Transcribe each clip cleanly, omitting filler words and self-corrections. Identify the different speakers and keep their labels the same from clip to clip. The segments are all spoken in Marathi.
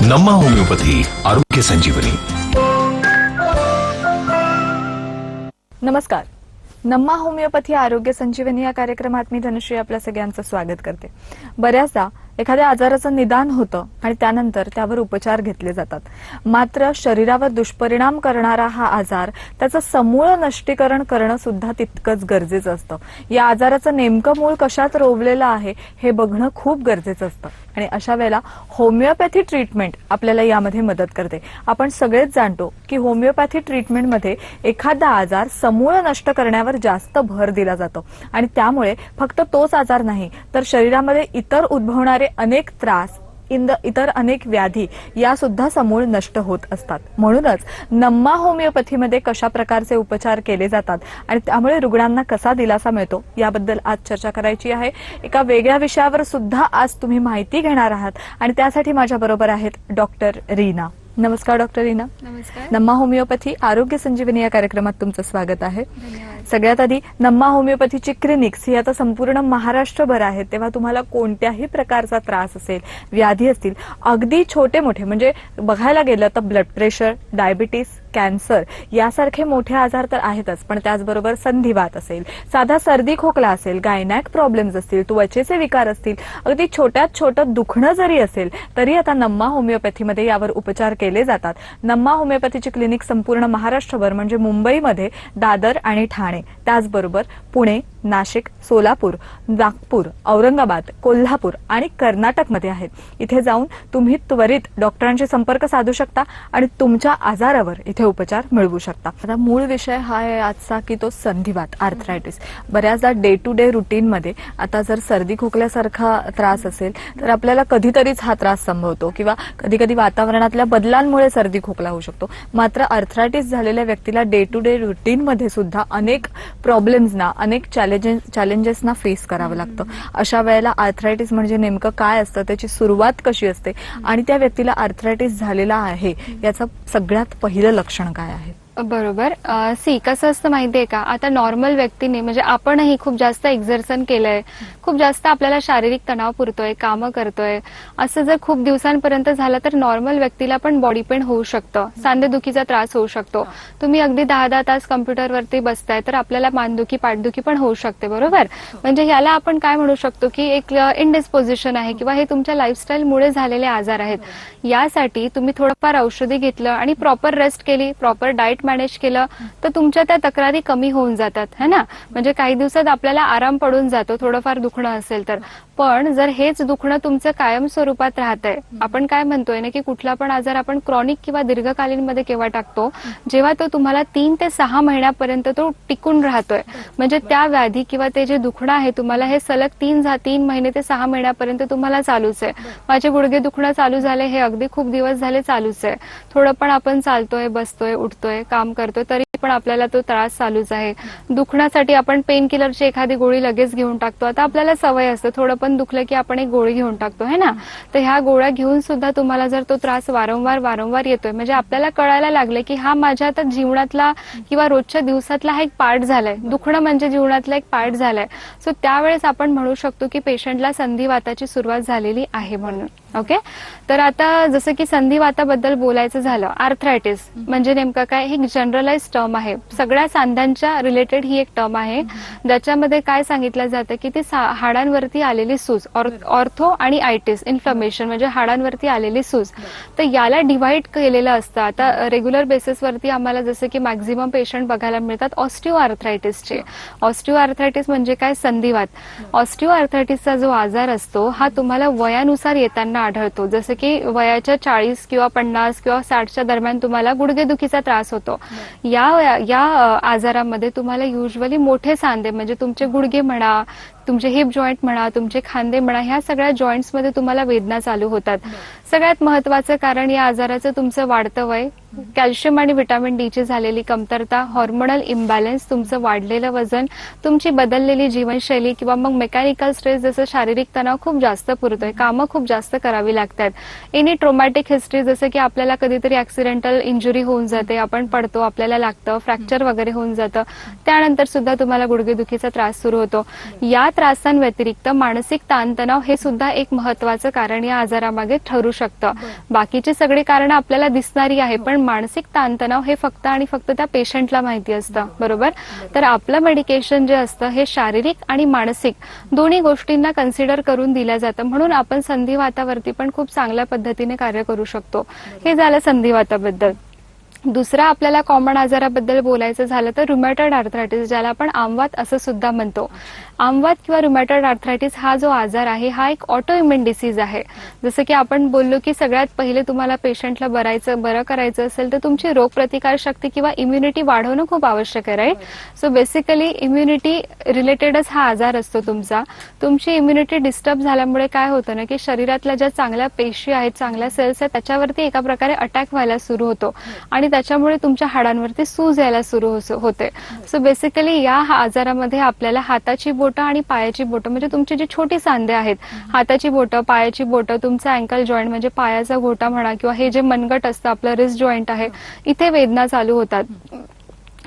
Speaker 1: नम्मा होमिओपॅथी आरोग्य संजीवनी.
Speaker 2: नमस्कार. नम्मा होमिओपॅथी आरोग्य संजीवनी या कार्यक्रमात मी धनुश्री आपल्या सगळ्यांचं स्वागत करते. बऱ्याचदा एखाद्या आजाराचं निदान होतं आणि त्यानंतर त्यावर उपचार घेतले जातात. मात्र शरीरावर दुष्परिणाम करणारा हा आजार त्याचं समूळ नष्टीकरण करणं सुद्धा तितकंच गरजेचं असतं. या आजाराचं नेमकं मूळ कशात रोवलेलं आहे हे बघणं खूप गरजेचं असतं आणि अशा वेळेला होमिओपॅथी ट्रीटमेंट आपल्याला यामध्ये मदत करते. आपण सगळेच जाणतो की होमिओपॅथी ट्रीटमेंटमध्ये एखादा आजार समूळ नष्ट करण्यावर जास्त भर दिला जातो आणि त्यामुळे फक्त तोच आजार नाही तर शरीरामध्ये इतर उद्भवणारे अनेक त्रास इतर अनेक व्याधी या सुद्धा समूळ नष्ट होत असतात. म्हणूनच नम्मा होमिओपॅथीमध्ये कशा प्रकारचे उपचार केले जातात आणि त्यामुळे रुग्णांना कसा दिलासा मिळतो याबद्दल आज चर्चा करायची आहे. एका वेगळ्या विषयावर सुद्धा आज तुम्ही माहिती घेणार आहात आणि त्यासाठी माझ्या बरोबर आहेत डॉक्टर रीना. नमस्कार डॉक्टर रीना.
Speaker 3: नमस्कार.
Speaker 2: नम्मा होमिओपॅथी आरोग्य संजीवनी या कार्यक्रमात तुमचं स्वागत आहे.
Speaker 3: धन्यवाद.
Speaker 2: सगळ्यात आधी नम्मा होमिओपॅथीची क्लिनिक्स ही आता संपूर्ण महाराष्ट्रभर आहेत. तेव्हा तुम्हाला कोणत्याही प्रकारचा त्रास असेल, व्याधी असतील, अगदी छोटे मोठे म्हणजे बघायला गेलं तर ब्लड प्रेशर, डायबिटीस, कॅन्सर यासारखे मोठे आजार तर आहेतच, पण त्याचबरोबर संधिवात असेल, साधा सर्दी खोकला असेल, गायनॅक प्रॉब्लेम्स असतील, त्वचेचे विकार असतील, अगदी छोट्यात छोटं दुखणं जरी असेल तरी आता नम्मा होमिओपॅथीमध्ये यावर उपचार केले जातात. नम्मा होमिओपॅथीची क्लिनिक संपूर्ण महाराष्ट्रभर म्हणजे मुंबईमध्ये दादर आणि ठाणे, त्याचबरोबर पुणे, नाशिक, सोलापूर, नागपूर, औरंगाबाद, कोल्हापूर आणि कर्नाटकमध्ये आहेत. इथे जाऊन तुम्ही त्वरित डॉक्टरांशी संपर्क साधू शकता आणि तुमच्या आजारावर इथे उपचार मिळवू शकता. आता मूळ विषय हा आहे आजचा की तो संधिवात, आर्थरायटिस. बऱ्याचदा डे टू डे रुटीनमध्ये आता जर सर्दी खोकल्यासारखा त्रास असेल तर आपल्याला कधीतरीच हा त्रास संभवतो किंवा कधी कधी वातावरणातल्या बदलांमुळे सर्दी खोकला होऊ शकतो. मात्र आर्थरायटिस झालेल्या व्यक्तीला डे टू डे रुटीनमध्ये सुद्धा अनेक प्रॉब्लेम्सना, अनेक चॅलेंजेसना फेस करावं लागतं. अशा वेळेला आर्थरायटिस म्हणजे नेमकं काय असतं, त्याची सुरुवात कशी असते आणि त्या व्यक्तीला आर्थरायटिस झालेला आहे याचं सगळ्यात पहिलं लक्षण काय आहे?
Speaker 3: बरोबर. कसं असतं माहितीये का, आता नॉर्मल व्यक्तीने म्हणजे आपणही खूप जास्त एक्झर्सन केलंय, खूप जास्त आपल्याला शारीरिक तणाव पुरतोय, कामं करतोय, असं जर खूप दिवसांपर्यंत झालं तर नॉर्मल व्यक्तीला पण बॉडी पेन होऊ शकतं, सांधेदुखीचा त्रास होऊ शकतो. तुम्ही अगदी 10-10 तास कम्प्युटरवरती बसताय तर आपल्याला मानदुखी, पाठदुखी पण होऊ शकते. बरोबर. म्हणजे याला आपण काय म्हणू शकतो की एक इनडिस्पोजिशन आहे किंवा हे तुमच्या लाईफस्टाईलमुळे झालेले आजार आहेत. यासाठी तुम्ही थोडंफार औषधी घेतलं आणि प्रॉपर रेस्ट केली, प्रॉपर डाएट मॅनेज केलं तर तुमच्या त्या तक्रारी कमी होऊन जातात, है ना. म्हणजे काही दिवसात आपल्याला आराम पडून जातो थोडंफार दुखणं असेल तर. पण जर हेच दुखणं तुमचं कायम स्वरूपात राहतंय, आपण काय म्हणतोय ना की कुठला पण आजार आपण क्रॉनिक किंवा दीर्घकालीन मध्ये केव्हा टाकतो, जेव्हा तो तुम्हाला 3 ते 6 महिन्यापर्यंत तो टिकून राहतोय. म्हणजे त्या व्याधी किंवा ते जे दुखणं आहे तुम्हाला हे सलग 3 महिने ते 6 महिन्यापर्यंत तुम्हाला चालूच आहे. माझे गुडघे दुखणं चालू झाले, हे अगदी खूप दिवस झाले चालूच आहे. थोडं पण आपण चालतोय, बसतोय, उठतोय, काम करतोय तरी पण आपल्याला तो त्रास चालूच आहे. दुखण्यासाठी आपण पेन किलरची एखादी गोळी लगेच घेऊन टाकतो. आता आपल्याला सवय असते, थोडं पण दुखलं की आपण एक गोळी घेऊन टाकतो, है ना. तर ह्या गोळ्या घेऊन सुद्धा तुम्हाला जर तो त्रास वारंवार येतोय, म्हणजे आपल्याला कळायला लागले की हा माझ्या आता जीवनातला किंवा रोजच्या दिवसातला हा एक पार्ट झालाय, दुखणं म्हणजे जीवनातला एक पार्ट झालाय. सो त्यावेळेस आपण म्हणू शकतो की पेशंटला संधिवाताची सुरुवात झालेली आहे म्हणून. ओके. तर आता जसं की संधिवाताबद्दल बोलायचं झालं, आर्थरायटिस म्हणजे नेमकं काय, ही जनरलाइज टर्म आहे. सगळ्या सांध्यांच्या रिलेटेड ही एक टर्म आहे ज्याच्यामध्ये काय सांगितलं जातं की ती हाडांवरती आलेली सूज, ऑर्थो आणि आयटिस, इन्फ्लमेशन म्हणजे हाडांवरती आलेली सूज. तर याला डिव्हाइड केलेलं असतं. आता रेग्युलर बेसिसवरती आम्हाला जसं की मॅक्झिमम पेशंट बघायला मिळतात ऑस्टिओ आर्थरायटिसचे. ऑस्टिओ आर्थरायटिस म्हणजे काय, संधिवात. ऑस्टिओ आर्थरायटिसचा जो आजार असतो हा तुम्हाला वयानुसार येताना आढळतो. जसं की वयाच्या 40 किंवा 50 किंवा 60च्या दरम्यान तुम्हाला गुडघेदुखीचा त्रास होतो. या आजारामध्ये तुम्हाला युजली मोठे सांधे म्हणजे तुमचे गुडघे म्हणा, तुमचे हिप जॉईंट म्हणा, तुमचे खांदे म्हणा, ह्या सगळ्या जॉईंट्समध्ये तुम्हाला वेदना चालू होतात. सगळ्यात महत्वाचं कारण या आजाराचं तुमचं वाढतं वय, कॅल्शियम आणि व्हिटॅमिन डी ची झालेली कमतरता, हॉर्मोनल इम्बॅलन्स, तुमचं वाढलेलं वजन, तुमची बदललेली जीवनशैली किंवा मग मेकॅनिकल स्ट्रेस, जसं शारीरिक तणाव खूप जास्त पुरतोय, कामं खूप जास्त करावी लागतात. एनी ट्रोमॅटिक हिस्ट्री, जसं की आपल्याला कधीतरी ऍक्सिडेंटल इंजुरी होऊन जाते, आपण पडतो, आपल्याला लागतं, फ्रॅक्चर वगैरे होऊन जातं, त्यानंतर सुद्धा तुम्हाला गुडघेदुखीचा त्रास सुरू होतो. या त्रासांव्यतिरिक्त मानसिक ताणतणाव हे सुद्धा एक महत्वाचं कारण या आजारामागे ठरू शकतं. बाकीची सगळी कारणं आपल्याला दिसणारी आहे, पण मानसिक ताणतणाव हे फक्त आणि फक्त त्या पेशंटला माहिती असतं, बरोबर. तर आपलं मेडिकेशन जे असतं हे शारीरिक आणि मानसिक दोन्ही गोष्टींना कन्सिडर करून दिलं जातं, म्हणून आपण संधिवातावरती पण खूप चांगल्या पद्धतीने कार्य करू शकतो. हे झालं संधिवाताबद्दल. दुसरा आपल्याला कॉमन आजाराबद्दल बोलायचं झालं तर रुमॅटॉइड आर्थरायटिस, ज्याला आपण आमवात असं सुद्धा म्हणतो. आमवात किंवा रुमॅटॉइड आर्थरायटिस हा जो आजार आहे हा एक ऑटो इम्युन डिसीज आहे. जसं की आपण बोललो की सगळ्यात पहिले तुम्हाला पेशंटला बरं करायचं असेल तर तुमची रोगप्रतिकार शक्ती किंवा इम्युनिटी वाढवणं खूप आवश्यक आहे, राईट. सो बेसिकली इम्युनिटी रिलेटेडच हा आजार असतो तुमचा. तुमची इम्युनिटी डिस्टर्ब झाल्यामुळे काय होतं ना की शरीरातल्या ज्या चांगल्या पेशी आहेत, चांगल्या सेल्स आहेत, त्याच्यावरती एका प्रकारे अटॅक व्हायला सुरू होतो आणि त्याच्यामुळे तुमच्या हाडांवरती सूज यायला सुरू होते. सो बेसिकली या आजारामध्ये आपल्याला हाताची बोटं आणि पायाची बोटं, म्हणजे तुमची जी छोटी सांधे आहेत, हाताची बोटं, पायाची बोटं, तुमचा अँकल जॉईंट म्हणजे पायाचा घोटा म्हणा, किंवा हे जे मनगट असतं आपलं रिस्ट जॉईंट आहे, इथे वेदना चालू होतात.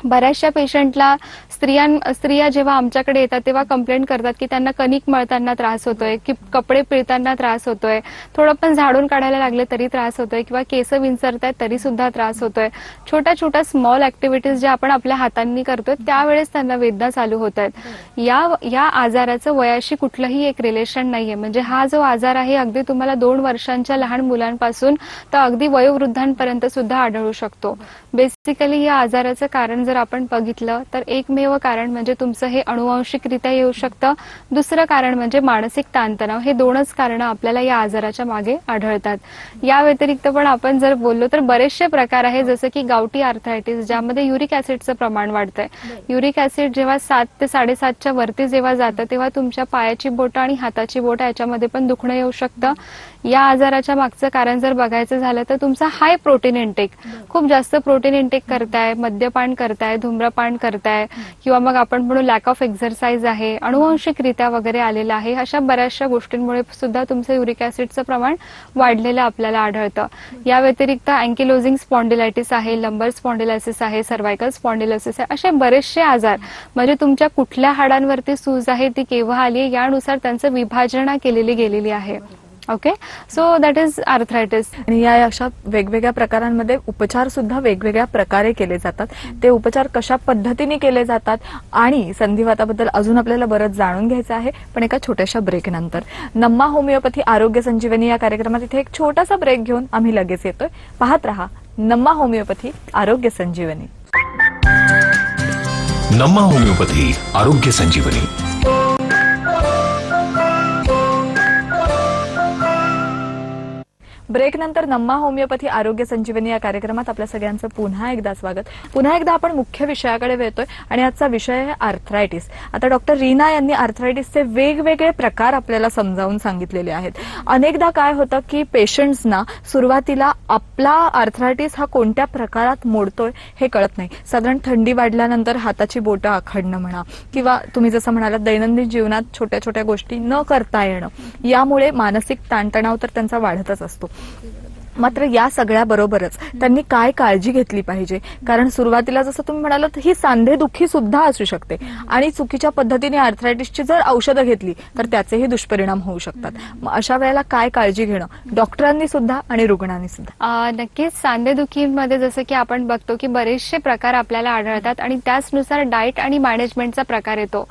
Speaker 3: बऱ्याचशा पेशंटला स्त्रिया जेव्हा आमच्याकडे येतात तेव्हा कंप्लेंट करतात की त्यांना कणिक मळताना त्रास होतोय, की कपडे पिळताना त्रास होतोय, थोडं पण झाडून काढायला लागले तरी त्रास होतोय, किंवा केस विंचरतायत तरी सुद्धा त्रास होतोय. छोट्या छोट्या स्मॉल ऍक्टिव्हिटीज ज्या आपण आपल्या हातांनी करतोय त्यावेळेस त्यांना वेदना चालू होत आहेत. या आजाराचं वयाशी कुठलंही एक रिलेशन नाहीये. म्हणजे हा जो आजार आहे अगदी तुम्हाला 2 वर्षांच्या लहान मुलांपासून तर अगदी वयोवृद्धांपर्यंत सुद्धा आढळू शकतो. बेसिकली या आजाराचं कारण जर आपण बघितलं तर एकमेव कारण म्हणजे तुमचं हे अनुवांशिकरित्या येऊ शकतं. दुसरं कारण म्हणजे मानसिक ताणतणाव. हे 2च कारणं आपल्याला या आजाराच्या मागे आढळतात. या व्यतिरिक्त पण आपण जर बोललो तर बरेचसे प्रकार आहे, जसं की गावठी आर्थरायटिस, ज्यामध्ये युरिक ऍसिडचं प्रमाण वाढतंय. युरिक ऍसिड जेव्हा 7 ते 7.5च्या वरती जेव्हा जातं तेव्हा तुमच्या पायाची बोटं आणि हाताची बोटं याच्यामध्ये पण दुखणं येऊ शकतं. या आजाराच्या मागचं कारण जर बघायचं झालं तर तुमचा हाय प्रोटीन इंटेक, खूप जास्त प्रोटीन इंटेक करताय, मद्यपान करताय, धूम्रपान करताय, किंवा मग आपण म्हणू लॅक ऑफ एक्झरसाइज आहे, अनुवांशिकरित्या वगैरे आलेला आहे. अशा बऱ्याचशा गोष्टींमुळे सुद्धा तुमचं युरिक ऍसिडचं प्रमाण वाढलेलं आपल्याला आढळतं. या व्यतिरिक्त अँकिलोजिंग स्पॉन्डिलायटिस आहे, लंबर स्पॉन्डिलायसिस आहे, सर्व्हायकल स्पॉन्डिलोसिस आहे. असे बरेचसे आजार म्हणजे तुमच्या कुठल्या हाडांवरती सूज आहे, ती केव्हा आली, यानुसार त्यांचं विभाजना केलेली गेलेली आहे. Okay, so that is arthritis.
Speaker 2: आणि या अशा वेगवेगळ्या प्रकारांमध्ये उपचार सुद्धा वेगवेगळ्या प्रकारे केले जातात. ते उपचार कशा पद्धतीने केले जातात आणि संधिवाताबद्दल अजून आपल्याला बरंच जाणून घ्यायचं आहे, पण एका छोट्याशा ब्रेक नंतर. नम्मा होमिओपॅथी आरोग्य संजीवनी या कार्यक्रमात इथे एक छोटासा ब्रेक घेऊन आम्ही लगेच येतोय. पाहत रहा नम्मा होमिओपॅथी आरोग्य संजीवनी.
Speaker 1: नम्मा होमिओपॅथी आरोग्य संजीवनी.
Speaker 2: ब्रेक नंतर नम्मा होमिओपॅथी आरोग्य संजीवनी या कार्यक्रमात आपल्या सगळ्यांचं पुन्हा एकदा स्वागत. पुन्हा एकदा आपण मुख्य विषयाकडे वळतोय आणि आजचा विषय आहे आर्थरायटिस. आता डॉक्टर रीना यांनी आर्थरायटिसचे वेगवेगळे प्रकार आपल्याला समजावून सांगितलेले आहेत. अनेकदा काय होतं की पेशंट्सना सुरुवातीला आपला आर्थरायटिस हा कोणत्या प्रकारात मोडतोय हे कळत नाही. साधारण थंडी वाढल्यानंतर हाताची बोटं आखडणं म्हणा, किंवा तुम्ही जसं म्हणालात दैनंदिन जीवनात छोट्या छोट्या गोष्टी न करता येणं, यामुळे मानसिक ताणतणाव तर त्यांचा वाढतच असतो. मात्र या सगळ्याबरोबरच त्यांनी काय काळजी घेतली पाहिजे, कारण सुरुवातीला जसं तुम्ही म्हणालात ही सांधेदुखी सुद्धा असू शकते आणि चुकीच्या पद्धतीने आर्थरायटिसची जर औषधं घेतली तर त्याचेही दुष्परिणाम होऊ शकतात. मग अशा वेळेला काय काळजी घेणं डॉक्टरांनी सुद्धा आणि रुग्णांनी सुद्धा?
Speaker 3: नक्कीच सांधेदुखीमध्ये जसं की आपण बघतो की बरेचसे प्रकार आपल्याला आढळतात आणि त्याचनुसार डाएट आणि मॅनेजमेंटचा प्रकार येतो.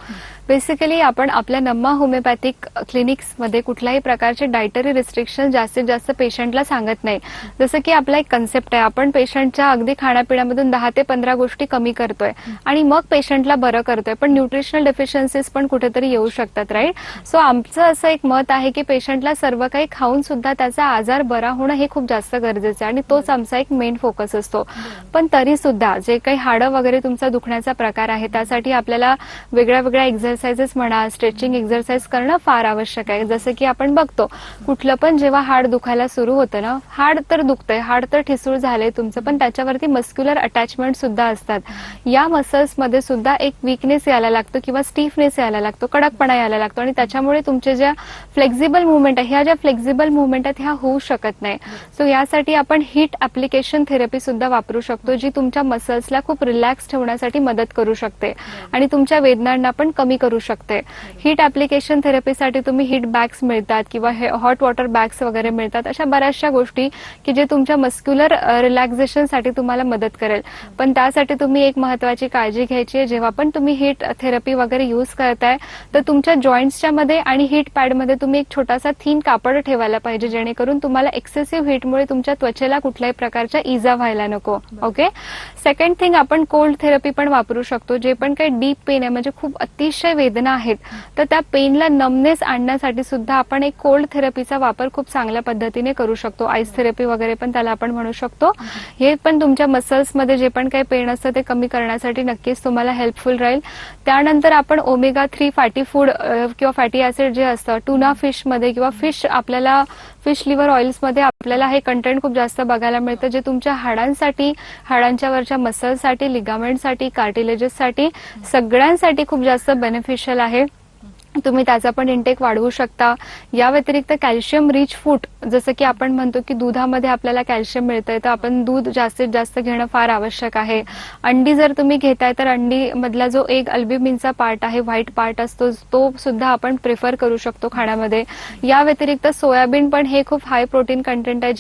Speaker 3: बेसिकली आपण आपल्या नम्मा होमिओपॅथिक क्लिनिक्समध्ये कुठल्याही प्रकारचे डायटरी रिस्ट्रिक्शन जास्तीत जास्त पेशंटला सांगत नाही. जसं की आपला एक कन्सेप्ट आहे, आपण पेशंटच्या अगदी खाण्यापिण्यामधून 10 ते 15 गोष्टी कमी करतोय आणि मग पेशंटला बरं करतोय, पण न्यूट्रिशनल डेफिशियन्सीज पण कुठेतरी येऊ शकतात, राईट. सो आमचं असं एक मत आहे की पेशंटला सर्व काही खाऊन सुद्धा त्याचा आजार बरा होणं हे खूप जास्त गरजेचं आहे आणि तोच आमचा एक मेन फोकस असतो. पण तरी सुद्धा जे काही हाडं वगैरे तुमचा दुखण्याचा प्रकार आहे त्यासाठी आपल्याला वेगळ्या वेगळ्या एक्झरसाइजेस म्हणा, स्ट्रेचिंग एक्झरसाइज करणं फार आवश्यक आहे. जसं की आपण बघतो कुठलं पण जेव्हा हाड दुखायला सुरू होतं ना, हाड तर दुखतंय, हाड तर ठिसूळ झालंय तुमचं, पण त्याच्यावरती मस्क्युलर अटॅचमेंट सुद्धा असतात. या मसल्समध्ये सुद्धा एक वीकनेस यायला लागतो किंवा स्टीफनेस यायला लागतो, कडकपणा यायला लागतो आणि त्याच्यामुळे तुमच्या ज्या फ्लेक्झिबल मुवमेंट आहे, ह्या ज्या फ्लेक्झिबल मुवमेंट आहेत ह्या होऊ शकत नाही. सो यासाठी आपण हीट ऍप्लिकेशन थेरपी सुद्धा वापरू शकतो, जी तुमच्या मसल्सला खूप रिलॅक्स ठेवण्यासाठी मदत करू शकते आणि तुमच्या वेदनांना पण कमी करू शकते. हीट ऍप्लिकेशन थेरपीसाठी तुम्ही हीट बॅग्स मिळतात किंवा हॉट वॉटर बॅग्स वगैरे मिळतात. अशा बऱ्याचशा गोष्टी की जे तुमच्या मस्क्युलर रिलॅक्सेशनसाठी तुम्हाला मदत करेल. पण त्यासाठी तुम्ही एक महत्वाची काळजी घ्यायची आहे, जेव्हा पण तुम्ही हीट थेरपी वगैरे यूज करताय तर तुमच्या जॉईंट्सच्या मध्ये आणि हीट पॅडमध्ये तुम्ही एक छोटासा थीन कापड ठेवायला पाहिजे, जेणेकरून तुम्हाला एक्सेसिव्ह हीटमुळे तुमच्या त्वचेला कुठल्याही प्रकारच्या इजा व्हायला नको. ओके. सेकंड थिंग, आपण कोल्ड थेरपी पण वापरू शकतो. जे पण काही डीप पेन आहे, म्हणजे खूप अतिशय वेदना आहेत, तर त्या पेनला नमनेस आणण्यासाठी सुद्धा आपण एक कोल्ड थेरपीचा वापर खूप चांगल्या पद्धतीने करू शकतो. आईस थेरपी वगैरे पण त्याला आपण म्हणू शकतो. हे पण तुमच्या मसल्समध्ये जे पण काही पेन असतं ते कमी करण्यासाठी नक्कीच तुम्हाला हेल्पफुल राहील. त्यानंतर आपण ओमेगा 3 फॅटी फूड किंवा फॅटी ऍसिड जे असतं टुना फिश मध्ये किंवा आपल्याला फिश लिव्हर ऑइल्समध्ये आपल्याला हे कंटेंट खूप जास्त बघायला मिळतं, जे तुमच्या हाडांसाठी, हाडांच्या वरच्या मसल्ससाठी, लिगामेंटसाठी, कार्टिलेजेससाठी सगळ्यांसाठी खूप जास्त बेनिफिशियल आहे. तुम्ही त्याचा पण इंटेक वाढवू शकता. या व्यतिरिक्त कॅल्शियम रिच फूड, जसं की आपण म्हणतो की दुधामध्ये आपल्याला कॅल्शियम मिळतंय, तर आपण दूध जास्तीत जास्त घेणं फार आवश्यक आहे. अंडी जर तुम्ही घेताय तर अंडी मधला जो एक अल्ब्युमिनचा पार्ट आहे, व्हाईट पार्ट असतो, तो सुद्धा आपण प्रिफर करू शकतो खाण्यामध्ये. या व्यतिरिक्त सोयाबीन पण हे खूप हाय प्रोटीन कंटेंट आहे,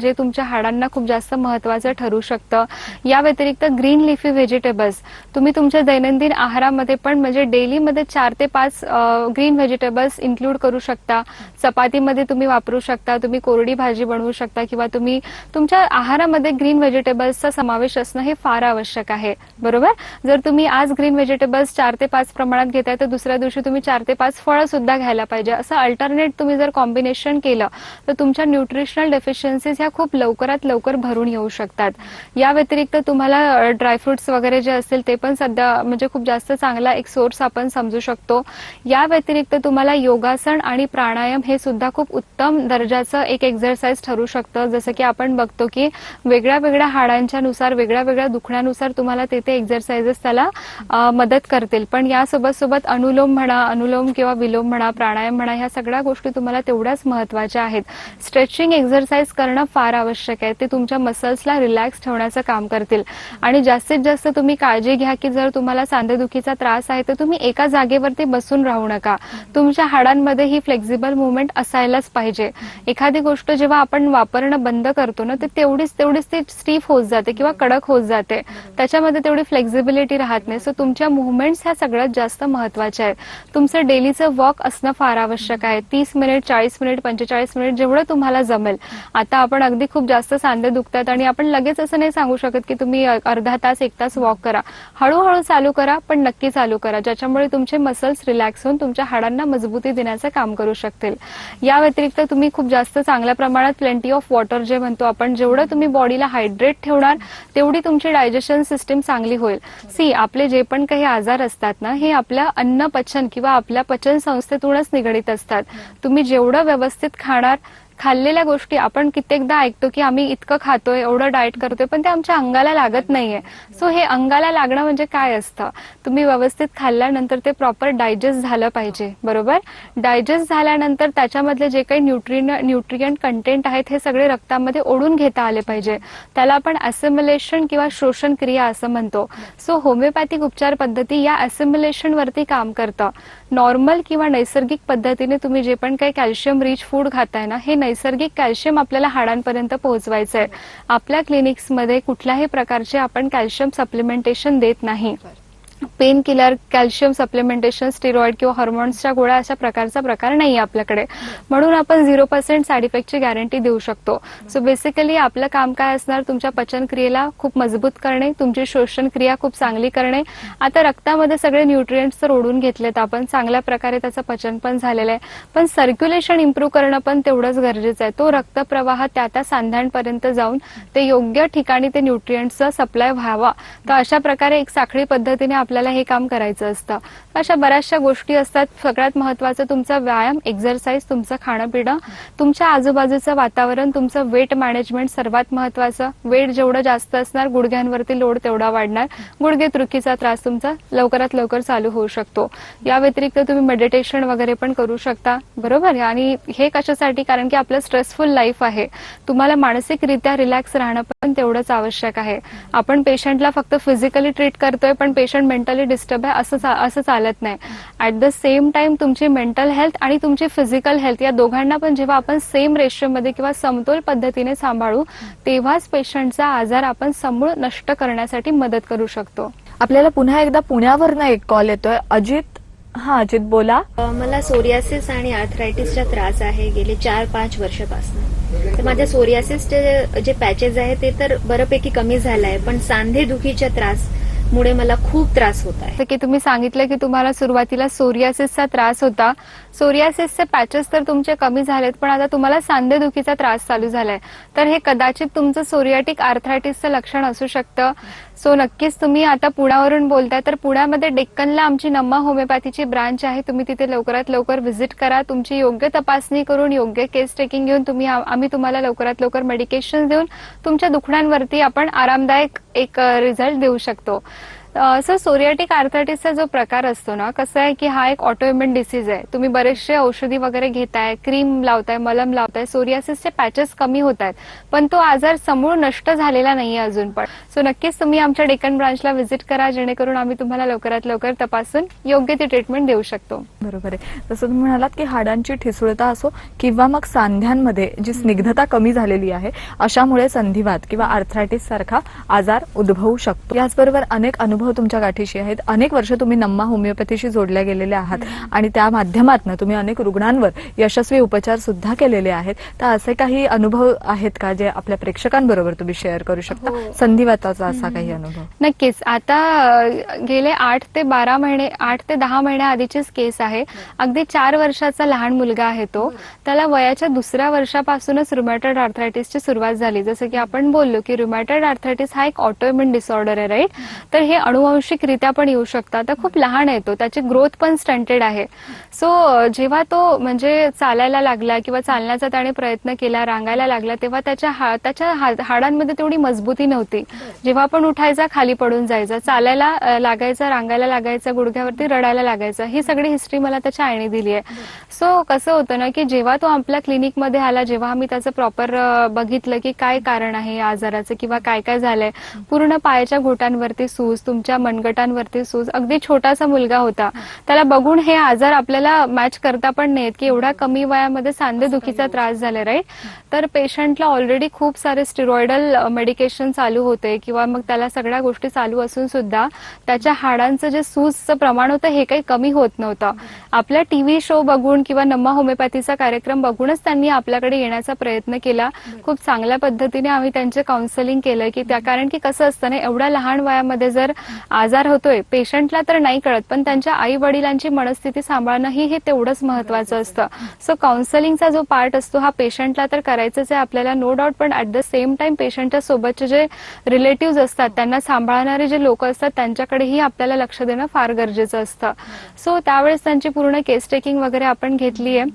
Speaker 3: जे तुमच्या हाडांना खूप जास्त महत्वाचं ठरू शकतं. या व्यतिरिक्त ग्रीन लिफी व्हेजिटेबल्स तुम्ही तुमच्या दैनंदिन आहारामध्ये पण, म्हणजे डेलीमध्ये 4 ते 5 ग्रीन व्हेजिटेबल्स इन्क्लूड करू शकता. चपातीमध्ये तुम्ही वापरू शकता, तुम्ही कोरडी भाजी बनवू शकता, किंवा तुम्ही तुमच्या आहारामध्ये ग्रीन व्हेजिटेबल्सचा समावेश असणं हे फार आवश्यक आहे. बरोबर. जर तुम्ही आज ग्रीन व्हेजिटेबल्स 4 ते 5 प्रमाणात घेताय तर दुसऱ्या दिवशी तुम्ही 4 ते 5 फळं सुद्धा घ्यायला पाहिजे. असं अल्टरनेट तुम्ही जर कॉम्बिनेशन केलं तर तुमच्या न्यूट्रिशनल डेफिशियन्सीज ह्या खूप लवकरात लवकर भरून येऊ शकतात. या व्यतिरिक्त तुम्हाला ड्रायफ्रुट्स वगैरे जे असतील ते पण सध्या म्हणजे खूप जास्त चांगला एक सोर्स आपण समजू शकतो. या व्यतिरिक्त तुम्हाला योगासन आणि प्राणायाम हे सुद्धा खूप उत्तम दर्जाचं एक एक्झरसाइज ठरू शकतं. जसं की आपण बघतो की वेगळ्या वेगळ्या हाडांच्या नुसार, वेगळ्या वेगळ्या दुखण्यानुसार तुम्हाला ते एक्झरसाइजेस त्याला मदत करतील. पण यासोबत सोबत अनुलोम किंवा विलोम म्हणा, प्राणायाम म्हणा, ह्या सगळ्या गोष्टी तुम्हाला तेवढ्याच महत्वाच्या आहेत. स्ट्रेचिंग एक्झरसाइज करणं फार आवश्यक आहे. ते तुमच्या मसल्सला रिलॅक्स ठेवण्याचं काम करतील. आणि जास्तीत जास्त तुम्ही काळजी घ्या की जर तुम्हाला सांधेदुखीचा त्रास आहे तर तुम्ही एका जागेवरती बसून राहू नका. तुमच्या हाडांमध्ये ही फ्लेक्झिबल मुवमेंट असायलाच पाहिजे. एखादी गोष्ट जेव्हा आपण वापरणं बंद करतो ना, ते तेवढीच ती स्टीफ होत जाते किंवा कडक होत जाते. त्याच्यामध्ये तेवढी फ्लेक्झिबिलिटी राहत नाही. सो तुमच्या मुवमेंट्स ह्या सगळ्यात जास्त महत्वाच्या आहेत. तुमचं डेलीचं वॉक असणं फार आवश्यक आहे. 30 मिनिट, 40 मिनिट, 45 मिनिट जेवढं तुम्हाला जमेल. आता आपण अगदी खूप जास्त सांधे दुखतात आणि आपण लगेच असं नाही सांगू शकत की तुम्ही अर्धा तास, 1 तास वॉक करा. हळूहळू चालू करा, पण नक्की चालू करा, ज्याच्यामुळे तुमचे मसल्स रिलॅक्स होऊन तुमच्या हाडांना मजबूती देण्याचं काम करू शकतील. या व्यतिरिक्त तुम्ही खूप जास्त चांगल्या प्रमाणात प्लेंटी ऑफ वॉटर जे म्हणतो आपण, जेवढं तुम्ही बॉडीला हायड्रेट ठेवणार तेवढी तुमची डायजेशन सिस्टीम चांगली होईल. आपले जे पण काही आजार असतात ना, हे आपल्या अन्न पचन किंवा आपल्या पचन संस्थेतूनच निगडीत असतात. तुम्ही जेवढं व्यवस्थित खाणार, खाल्लेल्या गोष्टी आपण कित्येकदा ऐकतो की आम्ही इतकं खातोय, एवढं डाएट करतोय, पण ते आमच्या अंगाला लागत नाहीये. सो हे अंगाला लागणं म्हणजे काय असतं? तुम्ही व्यवस्थित खाल्ल्यानंतर ते प्रॉपर डायजेस्ट झालं पाहिजे. बरोबर. डायजेस्ट झाल्यानंतर त्याच्यामधले जे काही न्यूट्रिएंट कंटेंट आहेत हे सगळे रक्तामध्ये ओढून घेता आले पाहिजे. त्याला आपण असिम्युलेशन किंवा शोषण क्रिया असं म्हणतो. सो होमिओपॅथिक उपचार पद्धती या असिम्युलेशन वरती काम करतं. नॉर्मल किंवा नैसर्गिक पद्धतीने तुम्ही जे पण काही कॅल्शियम रिच फूड खाताय ना, हे नैसर्गिक कॅल्शियम आपल्याला हाडांपर्यंत पोहोचवायचं आहे. आपल्या क्लिनिक्समध्ये कुठल्याही प्रकारचे आपण कॅल्शियम सप्लिमेंटेशन देत नाही. Pain killer, calcium supplementation, steroid किंवा हॉर्मोन्सच्या गोळ्या अशा प्रकारचा प्रकार नाही आपल्याकडे. म्हणून आपण 0% साईड इफेक्टची गॅरंटी देऊ शकतो. सो बेसिकली आपलं काम काय असणार? तुमच्या पचन क्रियेला खूप मजबूत करणे, तुमची शोषण क्रिया खूप चांगली करणे. आता रक्तामध्ये सगळे न्यूट्रिएंट्स तर ओढून घेतलेत आपण, चांगल्या प्रकारे त्याचं पचन पण झालेलं आहे, पण सर्क्युलेशन इम्प्रूव्ह करणं पण तेवढंच गरजेचं आहे. तो रक्तप्रवाह त्या सांध्यांपर्यंत जाऊन ते योग्य ठिकाणी ते न्यूट्रिएंट्सचा सप्लाय व्हावा. तर अशा प्रकारे एक साखळी पद्धतीने आपल्याला हे काम करायचं असतं. अशा बऱ्याचशा गोष्टी असतात. सगळ्यात महत्वाचं तुमचा व्यायाम, एक्झरसाइज, तुमचं खाणं पिणं, तुमच्या आजूबाजूचं वातावरण, तुमचं वेट मॅनेजमेंट सर्वात महत्वाचं. वेट जेवढं जास्त असणार, गुडघ्यांवरती लोड तेवढा वाढणार. गुडघेदुखीचा त्रास तुमचा लवकरात लवकर चालू होऊ शकतो. या व्यतिरिक्त तुम्ही मेडिटेशन वगैरे पण करू शकता. बरोबर. आणि हे कशासाठी? कारण की आपलं स्ट्रेसफुल लाईफ आहे. तुम्हाला मानसिकरित्या रिलॅक्स राहणं पण तेवढंच आवश्यक आहे. आपण पेशंटला फक्त फिजिकली ट्रीट करतोय, पण पेशंट मेंटली डिस्टर्ब आहे असं चालत नाही. ऍट द सेम टाइम तुमची मेंटल हेल्थ आणि तुमची फिजिकल हेल्थ या दोघांना पण जेव्हा आपण सेम रेशिओमध्ये किंवा समतोल पद्धतीने सांभाळू तेव्हाच पेशंटचा आजार आपण समूळ नष्ट करण्यासाठी मदत करू शकतो.
Speaker 2: आपल्याला पुन्हा एकदा पुण्यावरनं एक कॉल येतोय. अजित, हा अजित बोला.
Speaker 4: मला सोरियासिस आणि आर्थरायटिसचा त्रास आहे गेले 4-5 वर्षापासून. तर माझ्या सोरियासिसचे जे पॅचेस आहे ते तर बऱ्यापैकी कमी झालं आहे, पण सांधेदुखीच्या त्रासमुळे मला खूप त्रास होत आहे.
Speaker 3: जसं की तुम्ही सांगितलं की तुम्हाला सुरुवातीला सोरियासिसचा त्रास होता. सोरियासिसचे पॅचेस तर तुमचे कमी झालेत, पण आता तुम्हाला सांधेदुखीचा त्रास चालू झालाय. तर हे कदाचित तुमचं सोरियाटिक आर्थरायटिसचं लक्षण असू शकतं. सो नक्कीच तुम्ही आता पुण्यावरून बोलताय, तर पुण्यामध्ये डेक्कनला आमची नम्मा होमिओपॅथीची ब्रांच आहे. तुम्ही तिथे लवकरात लवकर व्हिजिट करा. तुमची योग्य तपासणी करून योग्य केस टेकिंग घेऊन आम्ही तुम्हाला लवकरात लवकर मेडिकेशन देऊन तुमच्या दुखण्यांवरती आपण आरामदायक एक रिझल्ट देऊ शकतो. सर, सोरियाटिक आर्थरायटिसचा जो प्रकार असतो ना, कसं आहे की हा एक ऑटोइम्युन डिसीज आहे. तुम्ही बरेचसे औषधी वगैरे घेताय, क्रीम लावताय, मलम लावताय, सोरियासिसचे पॅचेस कमी होत आहेत, पण तो आजार समूळ नष्ट झालेला नाहीये अजून पण. सो नक्कीच तुम्ही आमच्या डेक्कन ब्रांचला व्हिजिट करा, जेणेकरून आम्ही तुम्हाला लवकरात लवकर तपासून योग्य ती ट्रीटमेंट देऊ शकतो.
Speaker 2: बरोबर आहे. जसं तुम्ही म्हणालात की हाडांची ठिसूळता असो किंवा मग सांध्यांमध्ये जी स्निग्धता कमी झालेली आहे, अशामुळे संधिवात किंवा आर्थरायटिस सारखा आजार उद्भवू शकतो. याचबरोबर अनेक अनुभव तुमच्या गाठीशी आहेत. अनेक वर्ष तुम्ही नम्मा होमिओपॅथीशी जोडल्या गेलेल्या आहात आणि त्या माध्यमातून तुम्ही अनेक रुग्णांवर यशस्वी उपचार सुद्धा केलेले आहेत. तर असे काही अनुभव आहेत का जे आपल्या प्रेक्षकांबरोबर तुम्ही शेअर करू शकता? संधिवाताचा असा काही अनुभव?
Speaker 3: नक्कीच. आता गेले 8 ते 10 महिन्या आधीचीच केस आहे. अगदी 4 वर्षाचा लहान मुलगा आहे तो. त्याला वयाच्या 2ऱ्या वर्षापासूनच रुमॅटॉइड आर्थरायटिसची सुरुवात झाली. जसं की आपण बोललो की रुमॅटॉइड आर्थरायटिस हा एक ऑटोइम्युन डिसऑर्डर आहे, राईट? तर हे अनुवांशिकरित्या पण येऊ शकतं. आता खूप लहान आहे तो, त्याची ग्रोथ पण स्टंटेड आहे. सो जेव्हा तो म्हणजे चालायला लागला किंवा चालण्याचा त्याने प्रयत्न केला, रांगायला लागला, तेव्हा त्याच्या हाडांमध्ये तेवढी मजबूती नव्हती. जेव्हा पण उठायचा खाली पडून जायचा, चालायला लागायचा, रांगायला लागायचा, गुडघ्यावरती रडायला लागायचा. ही सगळी हिस्ट्री मला त्याच्या आईने दिली आहे. सो कसं होतं ना की जेव्हा तो आपल्या क्लिनिकमध्ये आला, जेव्हा आम्ही त्याचं प्रॉपर बघितलं की काय कारण आहे या आजाराचं किंवा काय काय झालंय, पूर्ण पायाच्या घोटांवरती सूज, तुमच्या मनगटांवरती सूज, अगदी छोटासा मुलगा होता. त्याला बघून हे आजार आपल्याला मॅच करता पण नाहीत की एवढ्या कमी वयामध्ये सांधेदुखीचा त्रास झाला, राईट? तर पेशंटला ऑलरेडी खूप सारे स्टिरॉइडल मेडिकेशन चालू होते किंवा मग त्याला सगळ्या गोष्टी चालू असून सुद्धा त्याच्या हाडांचं जे सूजचं प्रमाण होतं हे काही कमी होत नव्हतं. आपला टीव्ही शो बघून किंवा नम्मा होमिओपॅथीचा कार्यक्रम बघूनच त्यांनी आपल्याकडे येण्याचा प्रयत्न केला. खूप चांगल्या पद्धतीने आम्ही त्यांचे काउन्सिलिंग केलं की कारण की कसं असतं ना, एवढ्या लहान वयामध्ये जर आजार होतोय, पेशंटला तर नाही कळत, पण त्यांच्या आई वडिलांची मनस्थिती सांभाळणं हे तेवढंच महत्वाचं असतं. सो काउन्सिलिंगचा जो पार्ट असतो हा पेशंटला तर करायचंच आहे आपल्याला, नो डाऊट, पण ऍट द सेम टाइम पेशंटच्या सोबतचे जे रिलेटिव्ह असतात, त्यांना सांभाळणारे जे लोक असतात, त्यांच्याकडेही आपल्याला लक्ष देणं फार गरजेचं असतं. सो त्यावेळेस त्यांची पूर्ण केस टेकिंग वगैरे आपण घेतली आहे.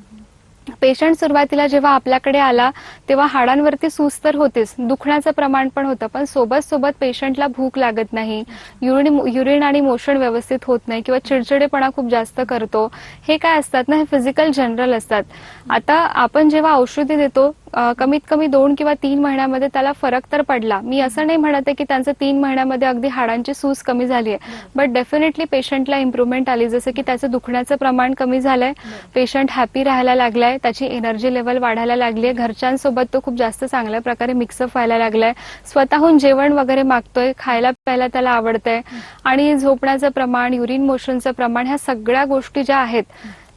Speaker 3: पेशंट सुरुवातीला जेव्हा आपल्याकडे आला तेव्हा हाडांवरती सूज तर होतेच, दुखण्याचं प्रमाण पण होतं, पण सोबत पेशंटला भूक लागत नाही, युरिन आणि मोशन व्यवस्थित होत नाही किंवा चिडचिडेपणा खूप जास्त करतो. हे काय असतात ना, हे फिजिकल जनरल असतात. आता आपण जेव्हा औषधी देतो कमीत कमी 2 किंवा 3 महिन्यामध्ये त्याला फरक तर पडला. मी असं नाही म्हणत आहे की त्यांचं 3 महिन्यामध्ये अगदी हाडांची सूज कमी झाली आहे, बट डेफिनेटली पेशंटला इम्प्रुव्हमेंट आली. जसं की त्याचं दुखण्याचं प्रमाण कमी झालंय, पेशंट हॅपी राहायला लागलाय, त्याची एनर्जी लेवल वाढायला लागली आहे, घरच्यांसोबत तो खूप जास्त चांगल्या प्रकारे मिक्सअप व्हायला लागलाय, स्वतःहून जेवण वगैरे मागतोय, खायला प्यायला त्याला आवडतंय, आणि झोपण्याचं प्रमाण, युरिन मोशनचं प्रमाण, ह्या सगळ्या गोष्टी ज्या आहेत,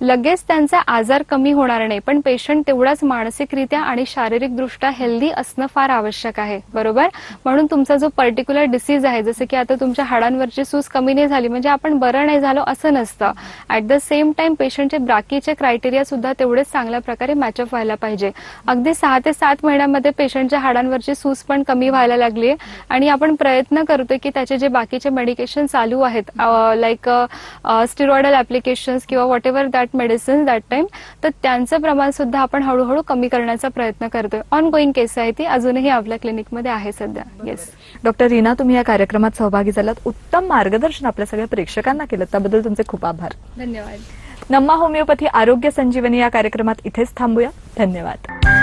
Speaker 3: लगेच त्यांचा आजार कमी होणार नाही, पण पेशंट तेवढाच मानसिकरित्या आणि शारीरिकदृष्ट्या हेल्दी असणं फार आवश्यक आहे, बरोबर? म्हणून तुमचा जो पर्टिक्युलर डिसीज आहे, जसं की आता तुमच्या हाडांवरची सूज कमी नाही झाली म्हणजे आपण बरं नाही झालो असं नसतं. ऍट द सेम टाइम पेशंटचे बाकीचे क्रायटेरिया सुद्धा तेवढेच चांगल्या प्रकारे मॅचअप व्हायला पाहिजे. अगदी 6 ते 7 महिन्यामध्ये पेशंटच्या हाडांवरची सूज पण कमी व्हायला लागली आहे आणि आपण प्रयत्न करतोय की त्याचे जे बाकीचे मेडिकेशन चालू आहेत, लाईक स्टिरॉइडल ऍप्लिकेशन्स किंवा what ever that medicine that time, तर त्यांचं प्रमाण सुद्धा आपण हळूहळू कमी करण्याचा प्रयत्न करतोय. ऑन गोईंग केस आहे ती, अजूनही आपल्या क्लिनिकमध्ये आहे सध्या. येस.
Speaker 2: डॉक्टर रीना, तुम्ही या कार्यक्रमात सहभागी झालात, उत्तम मार्गदर्शन आपल्या सगळ्या प्रेक्षकांना केलं, त्याबद्दल तुमचे खूप आभार.
Speaker 3: धन्यवाद.
Speaker 2: नम्मा होमिओपॅथी आरोग्य संजीवनी या कार्यक्रमात इथेच थांबूया. धन्यवाद.